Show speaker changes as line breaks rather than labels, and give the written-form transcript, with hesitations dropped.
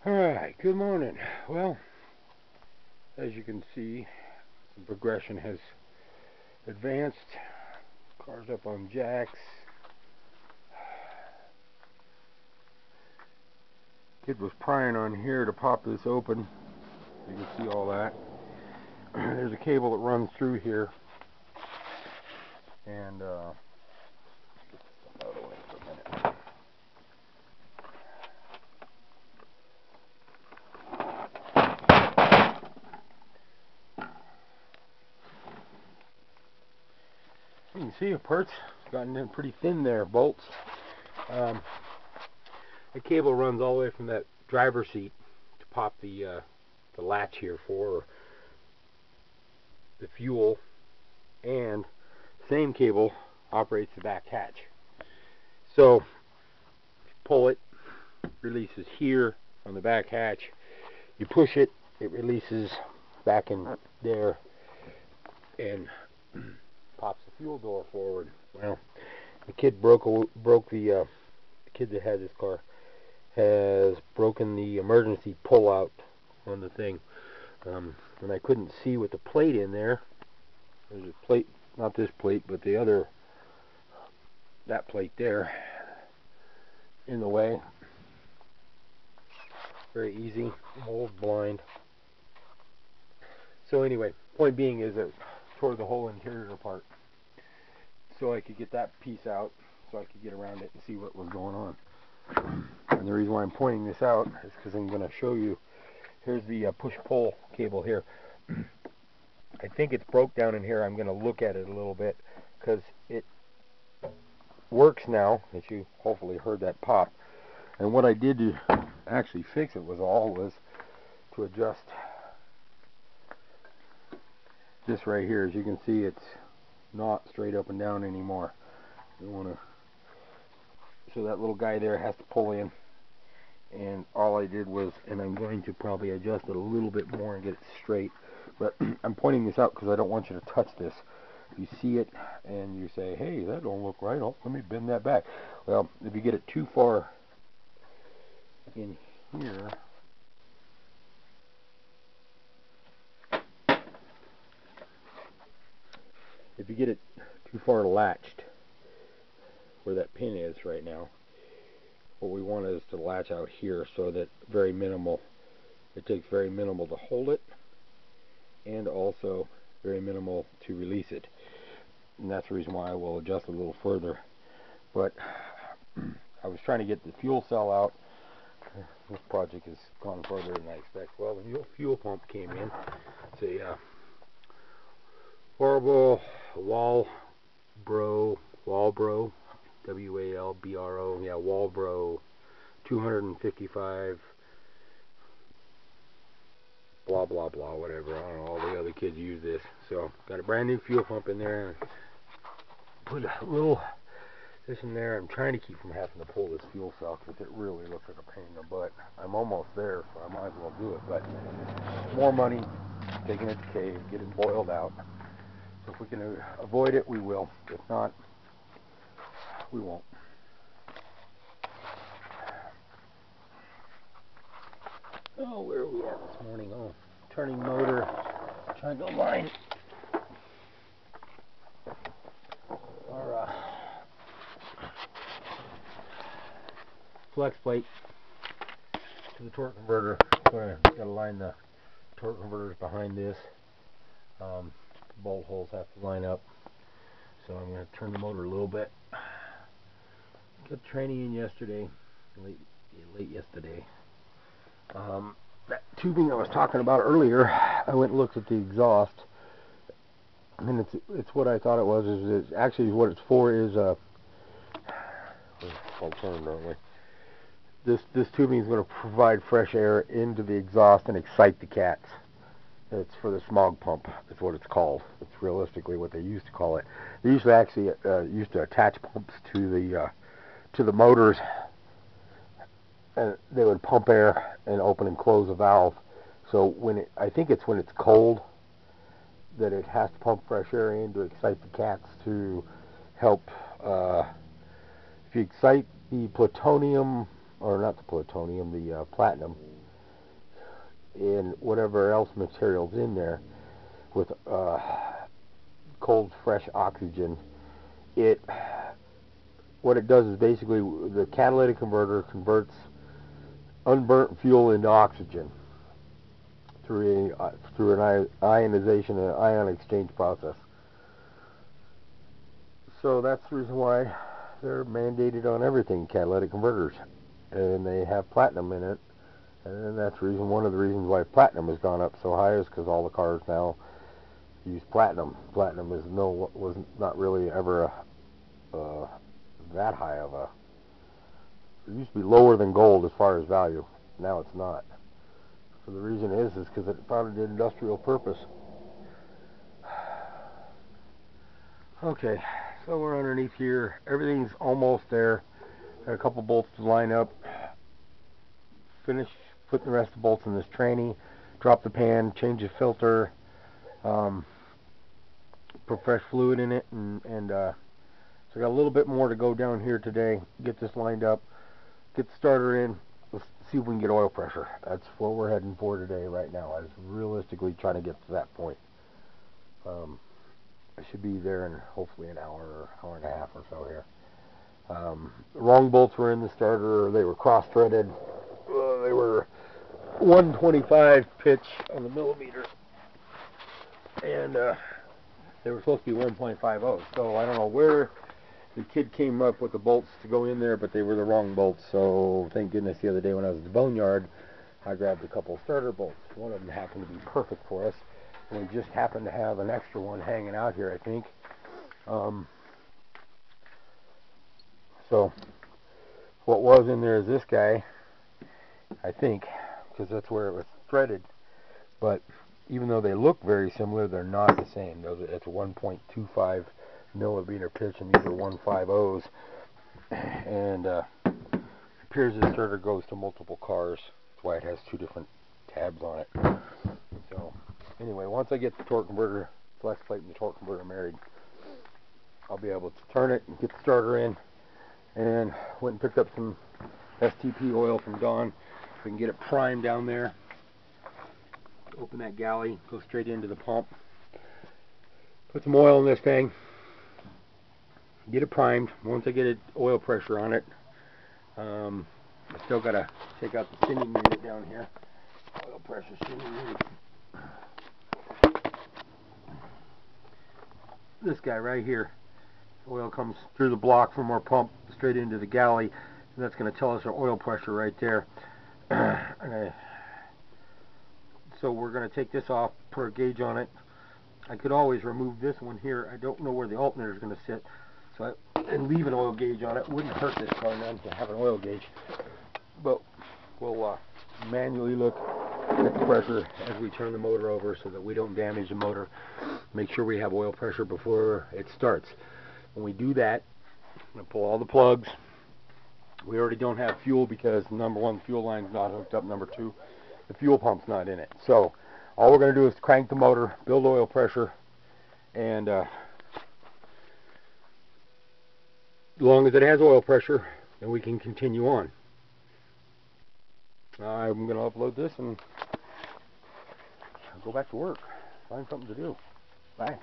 Alright, good morning. Well, as you can see, the progression has advanced. Car's up on jacks. Kid was prying on here to pop this open. You can see all that. There's a cable that runs through here. And, get this stuff out of the way for a minute. You can see the parts gotten in pretty thin there, bolts. The cable runs all the way from that driver's seat to pop the latch here for the fuel, and same cable operates the back hatch. So pull it, releases here on the back hatch. You push it, it releases back in there and pops the fuel door forward. Well, the kid the kid that had this car has broken the emergency pull out on the thing, and I couldn't see with the plate in there. There's a plate, not this plate, but the other, that plate there, in the way. Very easy, old blind. So anyway, point being is that I tore the whole interior apart so I could get that piece out, so I could get around it and see what was going on. And the reason why I'm pointing this out is because I'm going to show you. Here's the push-pull cable here. I think it's broke down in here. I'm going to look at it a little bit because it works now, as you hopefully heard that pop. And what I did to actually fix it was to adjust this right here. As you can see, it's not straight up and down anymore. You want to, so that little guy there has to pull in, and all I did was, and I'm going to probably adjust it a little bit more and get it straight, but I'm pointing this out because I don't want you to touch this. If you see it and you say, hey, that don't look right, oh, let me bend that back. Well, if you get it too far in here, if you get it too far latched where that pin is right now, what we want is to latch out here so that very minimal, it takes very minimal to hold it and also very minimal to release it. And that's the reason why I will adjust a little further. But I was trying to get the fuel cell out. This project has gone further than I expect. Well, the new fuel pump came in. It's a horrible Walbro, W-A-L-B-R-O, yeah, Walbro 255 blah blah blah, whatever. I don't know, all the other kids use this. So got a brand new fuel pump in there, and put a little this in there. I'm trying to keep from having to pull this fuel cell because it really looks like a pain in the butt. I'm almost there, so I might as well do it. But more money, taking it to cave, get it boiled out. So if we can avoid it, we will. If not, we won't. Oh, where are we at this morning? Oh, turning motor, trying to align our flex plate to the torque converter. We're going to line the torque converters behind this. Bolt holes have to line up. So I'm going to turn the motor a little bit. Got training in yesterday, late yesterday. That tubing I was talking about earlier, I went and looked at the exhaust, and it's what I thought it was. It's actually what it's for is I'll turn, don't we? This tubing is going to provide fresh air into the exhaust and excite the cats. It's for the smog pump. That's what it's called. It's realistically what they used to call it. They used to actually used to attach pumps to the motors, and they would pump air and open and close a valve. So I think it's when it's cold that it has to pump fresh air in to excite the cats to help. If you excite the plutonium, or not the plutonium, the platinum, and whatever else materials in there with cold, fresh oxygen. What it does is basically the catalytic converter converts unburnt fuel into oxygen through an ionization, an ion exchange process. So that's the reason why they're mandated on everything, catalytic converters, and they have platinum in it. And that's one of the reasons why platinum has gone up so high is because all the cars now use platinum. Platinum was not really ever that high of a. It used to be lower than gold as far as value. Now it's not. So the reason is because it found an industrial purpose. Okay, so we're underneath here. Everything's almost there. Got a couple bolts to line up. Finish putting the rest of the bolts in this tranny. Drop the pan, change the filter, put fresh fluid in it, and so I got a little bit more to go down here today. Get this lined up, get the starter in. Let's see if we can get oil pressure. That's what we're heading for today right now. I was realistically trying to get to that point. I should be there in hopefully an hour and a half or so here. The wrong bolts were in the starter. They were cross-threaded. They were 125 pitch on the millimeter, and they were supposed to be 1.50. So I don't know where the kid came up with the bolts to go in there, but they were the wrong bolts. So thank goodness the other day when I was at the boneyard, I grabbed a couple starter bolts. One of them happened to be perfect for us. We just happened to have an extra one hanging out here, I think. So what was in there is this guy, I think, because that's where it was threaded. But even though they look very similar, they're not the same. It's 1.25 millimeter pitch, and these are 1.50s. And it appears the starter goes to multiple cars. That's why it has two different tabs on it. So anyway, once I get the torque converter, flex plate and the torque converter married, I'll be able to turn it and get the starter in. And went and picked up some STP oil from Dawn. We can get it primed down there. Open that galley, go straight into the pump. Put some oil in this thing. Get it primed. Once I get oil pressure on it, I still got to take out the sending unit down here. Oil pressure sending unit. This guy right here. Oil comes through the block from our pump straight into the galley, and that's going to tell us our oil pressure right there. So we're going to take this off, put a gauge on it. I could always remove this one here. I don't know where the alternator is going to sit, and leave an oil gauge on it. Wouldn't hurt this car none to have an oil gauge, but we'll manually look at the pressure as we turn the motor over so that we don't damage the motor. Make sure we have oil pressure before it starts. When we do that, I'm going to pull all the plugs. We already don't have fuel because number one, fuel line's not hooked up. Number two, the fuel pump's not in it. So all we're going to do is crank the motor, build oil pressure, and as long as it has oil pressure, then we can continue on. I'm going to upload this and go back to work. Find something to do. Bye.